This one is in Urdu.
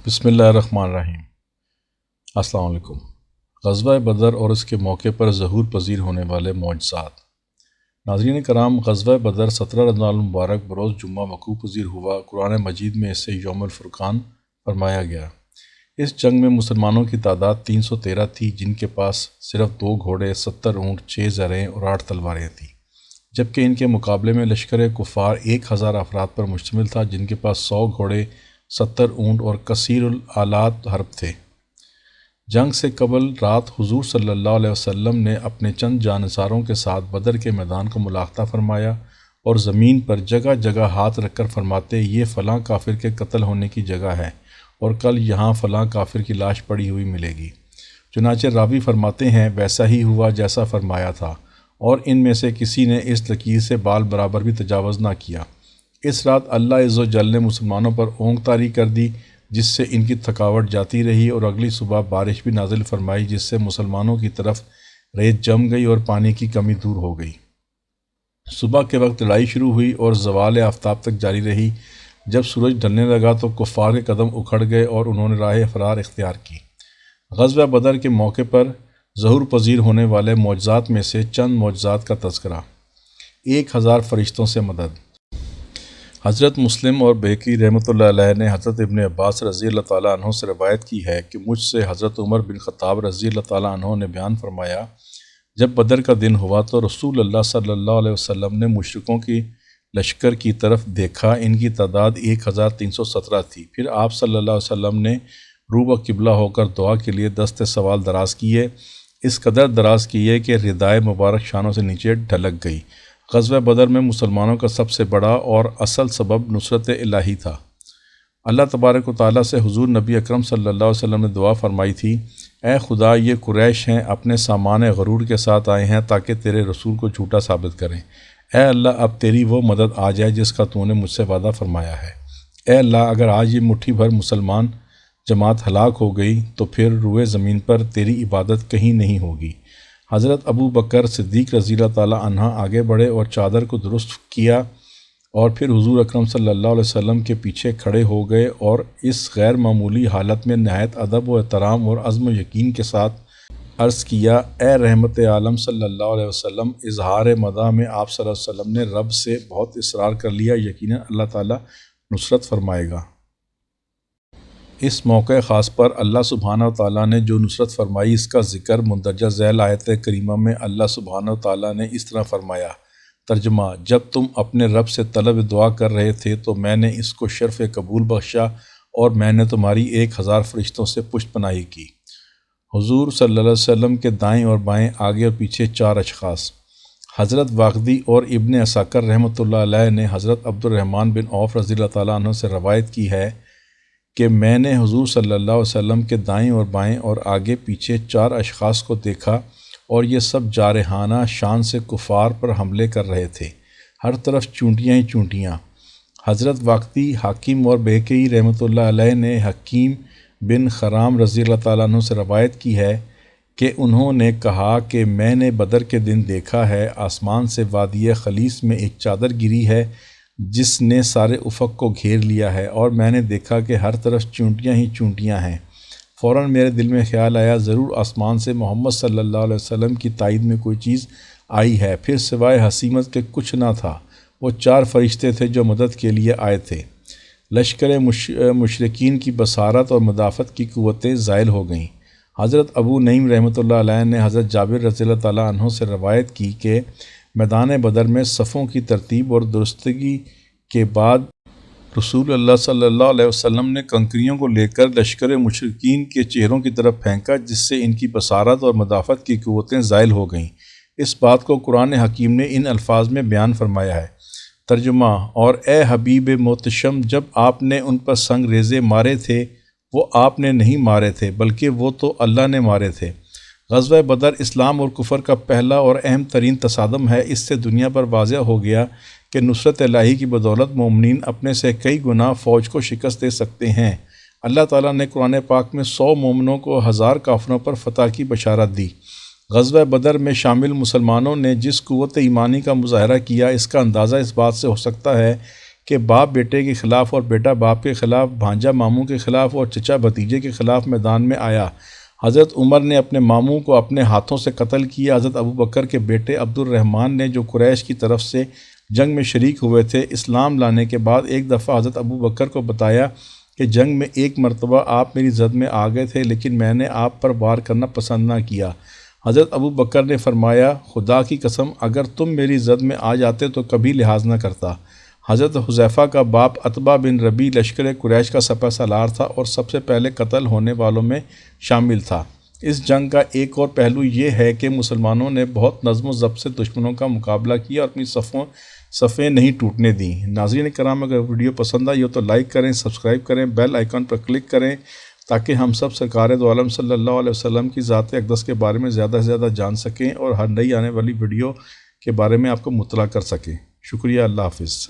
بسم اللہ الرحمن الرحیم۔ السلام علیکم۔ غزوہ بدر اور اس کے موقع پر ظہور پذیر ہونے والے معجزات۔ ناظرین کرام، غزوہ بدر 17 رمضان المبارک بروز جمعہ وقوع پذیر ہوا۔ قرآن مجید میں اسے یوم الفرقان فرمایا گیا۔ اس جنگ میں مسلمانوں کی تعداد 313 تھی، جن کے پاس صرف 2 گھوڑے، 70 اونٹ، 6 زرہیں اور 8 تلواریں تھیں، جبکہ ان کے مقابلے میں لشکر کفار 1000 افراد پر مشتمل تھا، جن کے پاس 100 گھوڑے، 70 اونٹ اور کثیر الآلات حرب تھے۔ جنگ سے قبل رات حضور صلی اللہ علیہ وسلم نے اپنے چند جانصاروں کے ساتھ بدر کے میدان کو ملاحظہ فرمایا اور زمین پر جگہ جگہ ہاتھ رکھ کر فرماتے، یہ فلاں کافر کے قتل ہونے کی جگہ ہے اور کل یہاں فلاں کافر کی لاش پڑی ہوئی ملے گی۔ چنانچہ راوی فرماتے ہیں، ویسا ہی ہوا جیسا فرمایا تھا، اور ان میں سے کسی نے اس لکیر سے بال برابر بھی تجاوز نہ کیا۔ اس رات اللہ عز و جل نے مسلمانوں پر اونگ طاری کر دی، جس سے ان کی تھکاوٹ جاتی رہی، اور اگلی صبح بارش بھی نازل فرمائی، جس سے مسلمانوں کی طرف ریت جم گئی اور پانی کی کمی دور ہو گئی۔ صبح کے وقت لڑائی شروع ہوئی اور زوال آفتاب تک جاری رہی۔ جب سورج ڈھلنے لگا تو کفار کے قدم اکھڑ گئے اور انہوں نے راہ فرار اختیار کی۔ غزوہ بدر کے موقع پر ظہور پذیر ہونے والے معجزات میں سے چند معجزات کا تذکرہ۔ 1000 فرشتوں سے مدد۔ حضرت مسلم اور بہقی رحمۃ اللہ علیہ نے حضرت ابن عباس رضی اللہ تعالیٰ عنہ سے روایت کی ہے کہ مجھ سے حضرت عمر بن خطاب رضی اللہ تعالیٰ عنہ نے بیان فرمایا، جب بدر کا دن ہوا تو رسول اللہ صلی اللہ علیہ وسلم نے مشرکوں کی لشکر کی طرف دیکھا۔ ان کی تعداد 1317 تھی۔ پھر آپ صلی اللہ علیہ وسلم نے روبہ قبلہ ہو کر دعا کے لیے دست سوال دراز کیے، اس قدر دراز کیے کہ ردائے مبارک شانوں سے نیچے ڈھلک گئی۔ غزوہ بدر میں مسلمانوں کا سب سے بڑا اور اصل سبب نصرت الہی تھا۔ اللہ تبارک و تعالیٰ سے حضور نبی اکرم صلی اللہ علیہ وسلم نے دعا فرمائی تھی، اے خدا، یہ قریش ہیں، اپنے سامان غرور کے ساتھ آئے ہیں تاکہ تیرے رسول کو جھوٹا ثابت کریں۔ اے اللہ، اب تیری وہ مدد آ جائے جس کا تو نے مجھ سے وعدہ فرمایا ہے۔ اے اللہ، اگر آج یہ مٹھی بھر مسلمان جماعت ہلاک ہو گئی تو پھر روئے زمین پر تیری عبادت کہیں نہیں ہوگی۔ حضرت ابو بکر صدیق رضی اللہ تعالیٰ عنہ آگے بڑھے اور چادر کو درست کیا، اور پھر حضور اکرم صلی اللہ علیہ وسلم کے پیچھے کھڑے ہو گئے اور اس غیر معمولی حالت میں نہایت ادب و احترام اور عزم و یقین کے ساتھ عرض کیا، اے رحمت عالم صلی اللہ علیہ وسلم، اظہار مدح میں آپ صلی اللہ علیہ وسلم نے رب سے بہت اصرار کر لیا، یقیناً اللہ تعالیٰ نصرت فرمائے گا۔ اس موقع خاص پر اللہ سبحانہ وتعالیٰ نے جو نصرت فرمائی، اس کا ذکر مندرجہ ذیل آیت کریمہ میں اللہ سبحانہ وتعالیٰ نے اس طرح فرمایا۔ ترجمہ: جب تم اپنے رب سے طلب دعا کر رہے تھے تو میں نے اس کو شرف قبول بخشا اور میں نے تمہاری 1000 فرشتوں سے پشت پناہی کی۔ حضور صلی اللہ علیہ وسلم کے دائیں اور بائیں، آگے اور پیچھے 4 اشخاص۔ حضرت واقدی اور ابن عساکر رحمۃ اللہ علیہ نے حضرت عبد الرحمن بن عوف رضی اللہ تعالیٰ عنہ سے روایت کی ہے کہ میں نے حضور صلی اللہ علیہ وسلم کے دائیں اور بائیں اور آگے پیچھے 4 اشخاص کو دیکھا، اور یہ سب جارحانہ شان سے کفار پر حملے کر رہے تھے، ہر طرف چونٹیاں ہی چونٹیاں۔ حضرت واقدی، حاکم اور بہقی رحمۃ اللہ علیہ نے حکیم بن خرام رضی اللہ تعالیٰ عنہ سے روایت کی ہے کہ انہوں نے کہا کہ میں نے بدر کے دن دیکھا ہے، آسمان سے وادی خلیص میں ایک چادر گری ہے جس نے سارے افق کو گھیر لیا ہے، اور میں نے دیکھا کہ ہر طرف چونٹیاں ہی چونٹیاں ہیں۔ فوراً میرے دل میں خیال آیا، ضرور آسمان سے محمد صلی اللہ علیہ وسلم کی تائید میں کوئی چیز آئی ہے۔ پھر سوائے حسیمت کے کچھ نہ تھا۔ وہ 4 فرشتے تھے جو مدد کے لیے آئے تھے۔ لشکر مشرکین کی بصارت اور مدافعت کی قوتیں زائل ہو گئیں۔ حضرت ابو نعیم رحمۃ اللہ علیہ نے حضرت جابر رضی اللہ تعالیٰ عنہ سے روایت کی کہ میدان بدر میں صفوں کی ترتیب اور درستگی کے بعد رسول اللہ صلی اللہ علیہ وسلم نے کنکریوں کو لے کر لشکر مشرکین کے چہروں کی طرف پھینکا، جس سے ان کی بصارت اور مدافعت کی قوتیں زائل ہو گئیں۔ اس بات کو قرآن حکیم نے ان الفاظ میں بیان فرمایا ہے۔ ترجمہ: اور اے حبیب محتشم، جب آپ نے ان پر سنگ ریزے مارے تھے، وہ آپ نے نہیں مارے تھے بلکہ وہ تو اللہ نے مارے تھے۔ غزوہ بدر اسلام اور کفر کا پہلا اور اہم ترین تصادم ہے۔ اس سے دنیا پر واضح ہو گیا کہ نصرت الہی کی بدولت مومنین اپنے سے کئی گنا فوج کو شکست دے سکتے ہیں۔ اللہ تعالیٰ نے قرآن پاک میں 100 مومنوں کو 1000 کافروں پر فتح کی بشارت دی۔ غزوہ بدر میں شامل مسلمانوں نے جس قوت ایمانی کا مظاہرہ کیا، اس کا اندازہ اس بات سے ہو سکتا ہے کہ باپ بیٹے کے خلاف اور بیٹا باپ کے خلاف، بھانجا ماموں کے خلاف اور چچا بھتیجے کے خلاف میدان میں آیا۔ حضرت عمر نے اپنے ماموں کو اپنے ہاتھوں سے قتل کیا۔ حضرت ابوبکر کے بیٹے عبد الرحمن نے، جو قریش کی طرف سے جنگ میں شریک ہوئے تھے، اسلام لانے کے بعد ایک دفعہ حضرت ابوبکر کو بتایا کہ جنگ میں ایک مرتبہ آپ میری زد میں آ گئے تھے، لیکن میں نے آپ پر وار کرنا پسند نہ کیا۔ حضرت ابوبکر نے فرمایا، خدا کی قسم اگر تم میری زد میں آ جاتے تو کبھی لحاظ نہ کرتا۔ حضرت حذیفہ کا باپ عتبہ بن ربیع لشکر قریش کا سپہ سالار تھا اور سب سے پہلے قتل ہونے والوں میں شامل تھا۔ اس جنگ کا ایک اور پہلو یہ ہے کہ مسلمانوں نے بہت نظم و ضبط سے دشمنوں کا مقابلہ کیا اور اپنی صفیں نہیں ٹوٹنے دیں۔ ناظرین کرام، اگر ویڈیو پسند آئی ہو تو لائک کریں، سبسکرائب کریں، بیل آئیکن پر کلک کریں تاکہ ہم سب سرکار دو عالم صلی اللہ علیہ وسلم کی ذات اقدس کے بارے میں زیادہ سے زیادہ جان سکیں اور ہر نئی آنے والی ویڈیو کے بارے میں آپ کو مطلع کر سکیں۔ شکریہ، اللہ حافظ۔